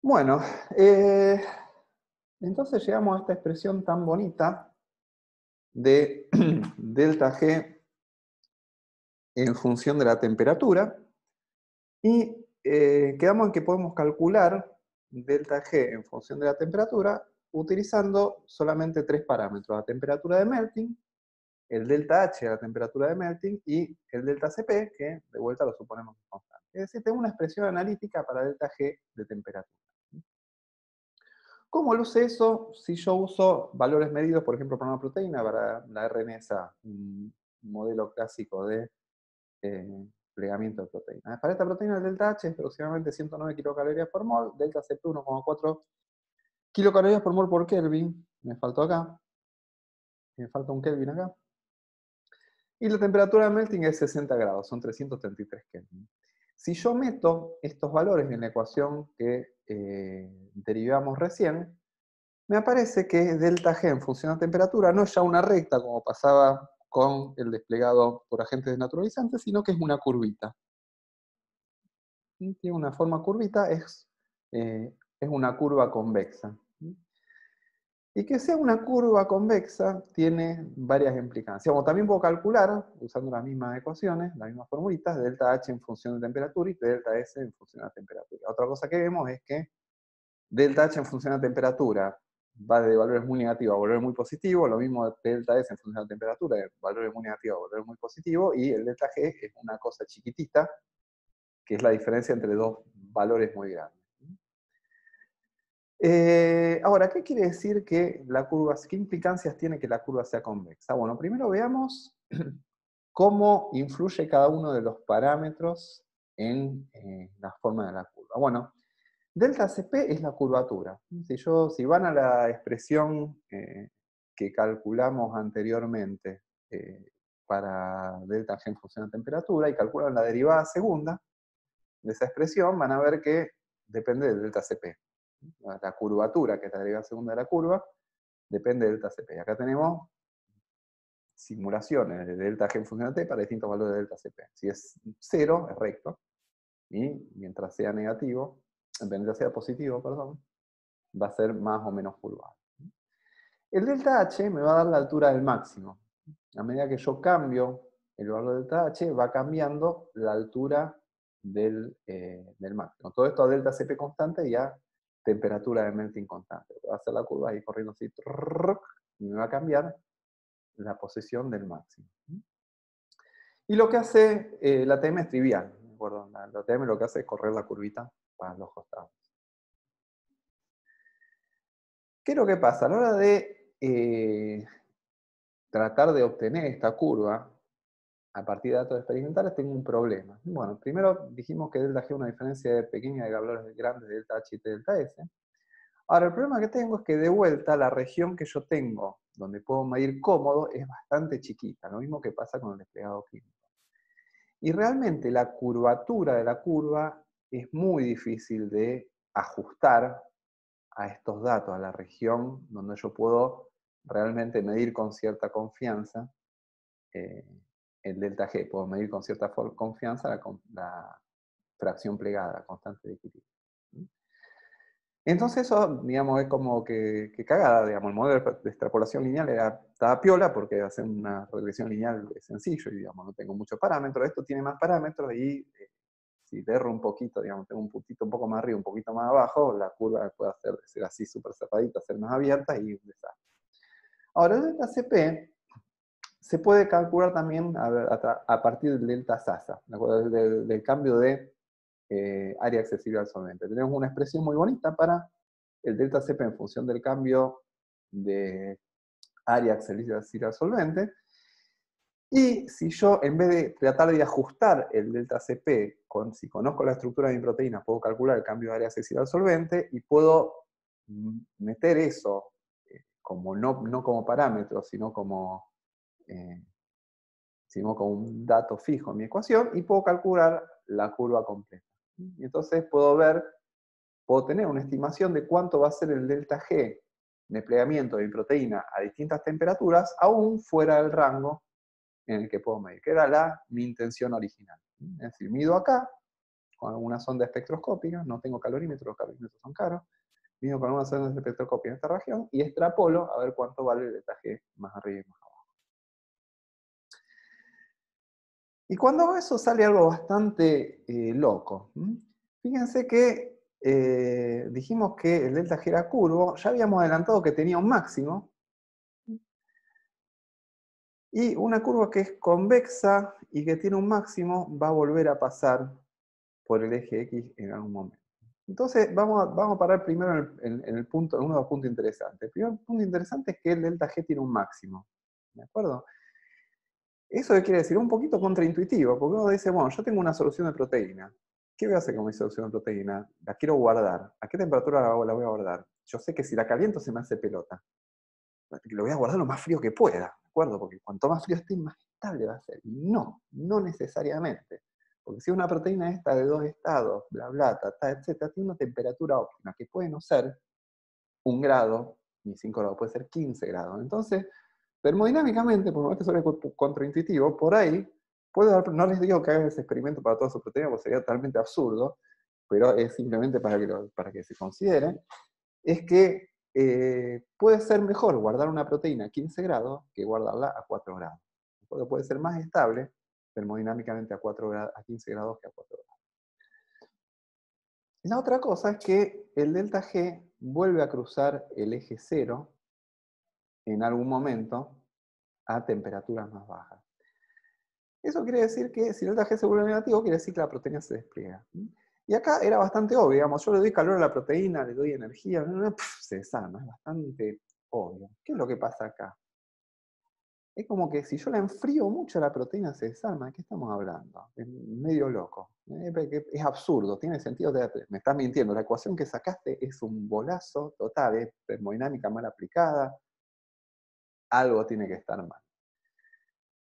Bueno, entonces llegamos a esta expresión tan bonita de delta G en función de la temperatura y quedamos en que podemos calcular delta G en función de la temperatura utilizando solamente tres parámetros: la temperatura de melting, el delta H, la temperatura de melting, y el delta Cp, que de vuelta lo suponemos constante. Es decir, tengo una expresión analítica para delta G de temperatura. ¿Cómo luce eso si yo uso valores medidos, por ejemplo, para una proteína, para la RNSA, un modelo clásico de plegamiento de proteínas? Para esta proteína el delta H es aproximadamente 109 kilocalorías por mol, delta Cp 1,4 kilocalorías por mol por Kelvin, me faltó acá, me falta un Kelvin acá, y la temperatura de melting es 60 grados, son 333 Kelvin. Si yo meto estos valores en la ecuación que derivamos recién, me aparece que delta G en función de temperatura no es ya una recta como pasaba con el desplegado por agentes desnaturalizantes, sino que es una curvita. Tiene una forma curvita, es una curva convexa. Y que sea una curva convexa tiene varias implicancias. Como también puedo calcular, usando las mismas ecuaciones, las mismas formulitas, delta H en función de temperatura y delta S en función de temperatura. Otra cosa que vemos es que delta H en función de temperatura va de valores muy negativos a valores muy positivos, lo mismo delta S en función de temperatura, de valores muy negativos a valores muy positivos, y el delta G es una cosa chiquitita, que es la diferencia entre dos valores muy grandes. Ahora, ¿qué quiere decir que la curva, qué implicancias tiene que la curva sea convexa? Bueno, primero veamos cómo influye cada uno de los parámetros en la forma de la curva. Bueno, delta Cp es la curvatura. Si van a la expresión que calculamos anteriormente para delta G en función de temperatura y calculan la derivada segunda de esa expresión, van a ver que depende del delta Cp. La curvatura, que es la derivada segunda de la curva, depende del delta Cp. Acá tenemos simulaciones de delta G en función de t para distintos valores de delta Cp. Si es 0, es recto, y mientras sea negativo, mientras sea positivo, perdón, va a ser más o menos curvado. El delta H me va a dar la altura del máximo. A medida que yo cambio el valor del delta H, va cambiando la altura del máximo. Todo esto a delta Cp constante y a temperatura de melting constante. Va a hacer la curva ahí corriendo así, y me va a cambiar la posición del máximo. Y lo que hace la TM es trivial. La TM lo que hace es correr la curvita para los costados. ¿Qué es lo que pasa? A la hora de tratar de obtener esta curva a partir de datos experimentales, tengo un problema. Bueno, primero dijimos que delta G es una diferencia pequeña de valores grandes de delta H y delta S. Ahora, el problema que tengo es que de vuelta la región que yo tengo, donde puedo medir cómodo, es bastante chiquita, lo mismo que pasa con el desplegado químico. Y realmente la curvatura de la curva es muy difícil de ajustar a estos datos, a la región donde yo puedo realmente medir con cierta confianza el delta G. Puedo medir con cierta confianza la fracción plegada, la constante de equilibrio. Entonces eso, digamos, es como que cagada, digamos, el modelo de extrapolación lineal estaba piola porque hacer una regresión lineal es sencillo y, digamos, no tengo muchos parámetros. Esto tiene más parámetros y si derro un poquito, digamos, tengo un puntito un poco más arriba, un poquito más abajo, la curva puede ser así súper cerradita, ser más abierta y un desastre. Ahora, el delta Cp se puede calcular también a partir del delta Sasa, del cambio de área accesible al solvente. Tenemos una expresión muy bonita para el delta Cp en función del cambio de área accesible al solvente. Y si yo, en vez de tratar de ajustar el delta Cp, si conozco la estructura de mi proteína, puedo calcular el cambio de área accesible al solvente y puedo meter eso como no como parámetro, sino como un dato fijo en mi ecuación, y puedo calcular la curva completa. Y entonces puedo tener una estimación de cuánto va a ser el delta G de plegamiento de mi proteína a distintas temperaturas, aún fuera del rango en el que puedo medir, que era mi intención original. Es decir, mido acá, con alguna sonda espectroscópica, no tengo calorímetros, los calorímetros son caros, mido con alguna sonda espectroscópica en esta región y extrapolo a ver cuánto vale el delta G más arriba y más abajo. Y cuando hago eso sale algo bastante loco. Fíjense que dijimos que el delta G era curvo, ya habíamos adelantado que tenía un máximo, y una curva que es convexa y que tiene un máximo va a volver a pasar por el eje X en algún momento. Entonces vamos a parar primero en el punto, en uno de los puntos interesantes. El primer punto interesante es que el delta G tiene un máximo. ¿De acuerdo? ¿Eso qué quiere decir? Un poquito contraintuitivo, porque uno dice, bueno, yo tengo una solución de proteína. ¿Qué voy a hacer con mi solución de proteína? La quiero guardar. ¿A qué temperatura la voy a guardar? Yo sé que si la caliento se me hace pelota. Lo voy a guardar lo más frío que pueda, ¿de acuerdo? Porque cuanto más frío esté, más estable va a ser. Y no necesariamente. Porque si una proteína esta de 2 estados, bla, bla, etcétera, tiene una temperatura óptima, que puede no ser 1 grado, ni 5 grados, puede ser 15 grados. Entonces, termodinámicamente, por más que suene contraintuitivo, por ahí, no les digo que hagan ese experimento para todas sus proteínas, porque sería totalmente absurdo, pero es simplemente para que se considere, es que puede ser mejor guardar una proteína a 15 grados que guardarla a 4 grados. Puede ser más estable termodinámicamente a 15 grados que a 4 grados. La otra cosa es que el delta G vuelve a cruzar el eje 0 en algún momento a temperaturas más bajas. Eso quiere decir que si el delta G se vuelve negativo, quiere decir que la proteína se despliega. Y acá era bastante obvio, digamos, yo le doy calor a la proteína, le doy energía, se desarma, es bastante obvio. ¿Qué es lo que pasa acá? Es como que si yo la enfrío mucho la proteína se desarma. ¿De qué estamos hablando? Es medio loco. Es absurdo, tiene sentido. Me estás mintiendo, la ecuación que sacaste es un bolazo total, es termodinámica mal aplicada, algo tiene que estar mal.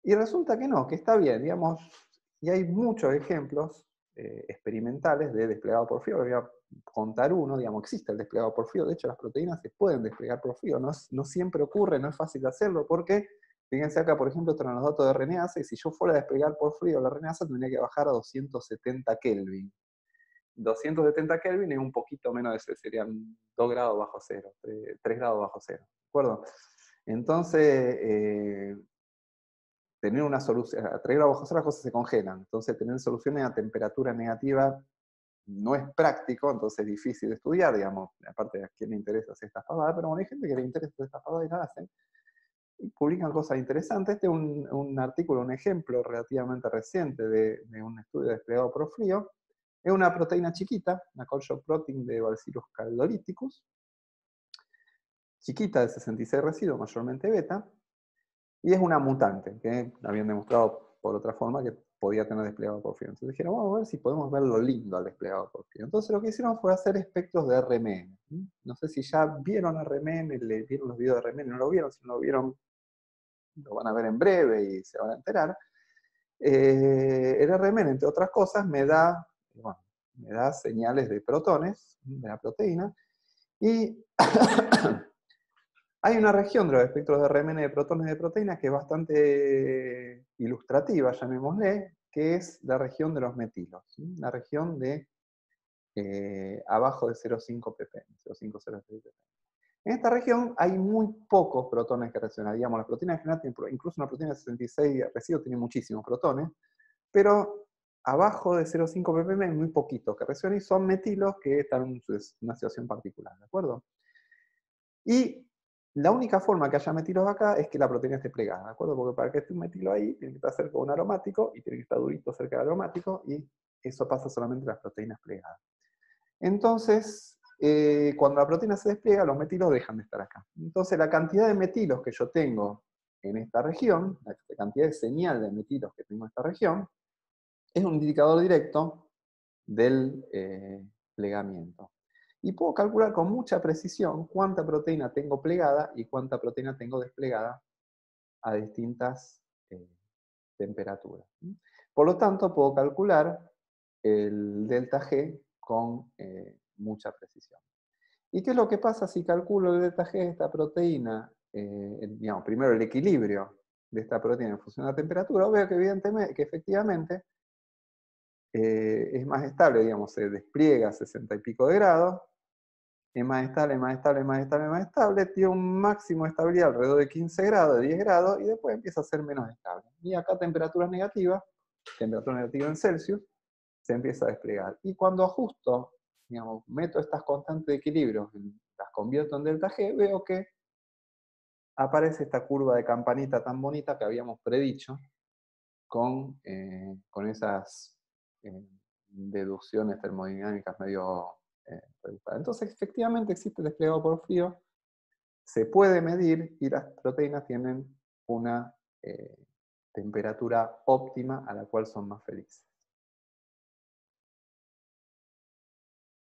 Y resulta que no, que está bien, digamos, y hay muchos ejemplos experimentales de desplegado por frío. Voy a contar uno, digamos, existe el desplegado por frío, de hecho las proteínas se pueden desplegar por frío, no siempre ocurre, no es fácil hacerlo, porque, fíjense acá, por ejemplo, esto los datos de RNase, y si yo fuera a desplegar por frío la RNase, tendría que bajar a 270 Kelvin. 270 Kelvin es un poquito menos de eso, serían 2 grados bajo cero, 3 grados bajo cero, ¿de acuerdo? Entonces, tener una solución, a 3 grados bajo cero las cosas se congelan, entonces tener soluciones a temperatura negativa no es práctico, entonces es difícil de estudiar, digamos, aparte a quién le interesa hacer estas pavadas, pero bueno, hay gente que le interesa hacer estas pavadas y las hacen, y publican cosas interesantes. Este es un artículo, un ejemplo relativamente reciente de un estudio desplegado por frío. Es una proteína chiquita, una cold shock protein de Bacillus caldolyticus, chiquita de 66 residuos, mayormente beta, y es una mutante, que habían demostrado por otra forma que podía tener desplegado por frío. Entonces dijeron, vamos a ver si podemos ver lo lindo al desplegado por frío. Entonces lo que hicieron fue hacer espectros de RMN. No sé si ya vieron RMN, le vieron los videos de RMN, no lo vieron, si no lo vieron, lo van a ver en breve y se van a enterar. El RMN, entre otras cosas, me da señales de protones de la proteína, y hay una región de los espectros de RMN de protones de proteínas que es bastante ilustrativa, llamémosle, que es la región de los metilos, ¿sí? La región de abajo de 0,5 ppm, 0,506 ppm. En esta región hay muy pocos protones que reaccionan. Digamos, las proteínas en general tienen, incluso una proteína de 66 residuos tiene muchísimos protones, pero abajo de 0,5 ppm hay muy poquitos que reaccionan y son metilos que están en una situación particular, ¿de acuerdo? Y la única forma que haya metilos acá es que la proteína esté plegada, ¿de acuerdo? Porque para que esté un metilo ahí, tiene que estar cerca de un aromático, y tiene que estar durito cerca del aromático, y eso pasa solamente en las proteínas plegadas. Entonces, cuando la proteína se despliega, los metilos dejan de estar acá. Entonces, la cantidad de metilos que yo tengo en esta región, la cantidad de señal de metilos que tengo en esta región, es un indicador directo del plegamiento. Y puedo calcular con mucha precisión cuánta proteína tengo plegada y cuánta proteína tengo desplegada a distintas temperaturas. Por lo tanto, puedo calcular el delta G con mucha precisión. ¿Y qué es lo que pasa si calculo el delta G de esta proteína? Digamos, primero el equilibrio de esta proteína en función de la temperatura. Veo que evidentemente, que efectivamente, es más estable, digamos, se despliega a 60 y pico de grados, es más estable, más estable, más estable, más estable, tiene un máximo de estabilidad alrededor de 15 grados, de 10 grados, y después empieza a ser menos estable. Y acá temperatura negativa en Celsius, se empieza a desplegar. Y cuando ajusto, digamos, meto estas constantes de equilibrio, las convierto en delta G, veo que aparece esta curva de campanita tan bonita que habíamos predicho con esas deducciones termodinámicas medio rebuscadas. Entonces, efectivamente existe el desplegado por frío, se puede medir y las proteínas tienen una temperatura óptima a la cual son más felices.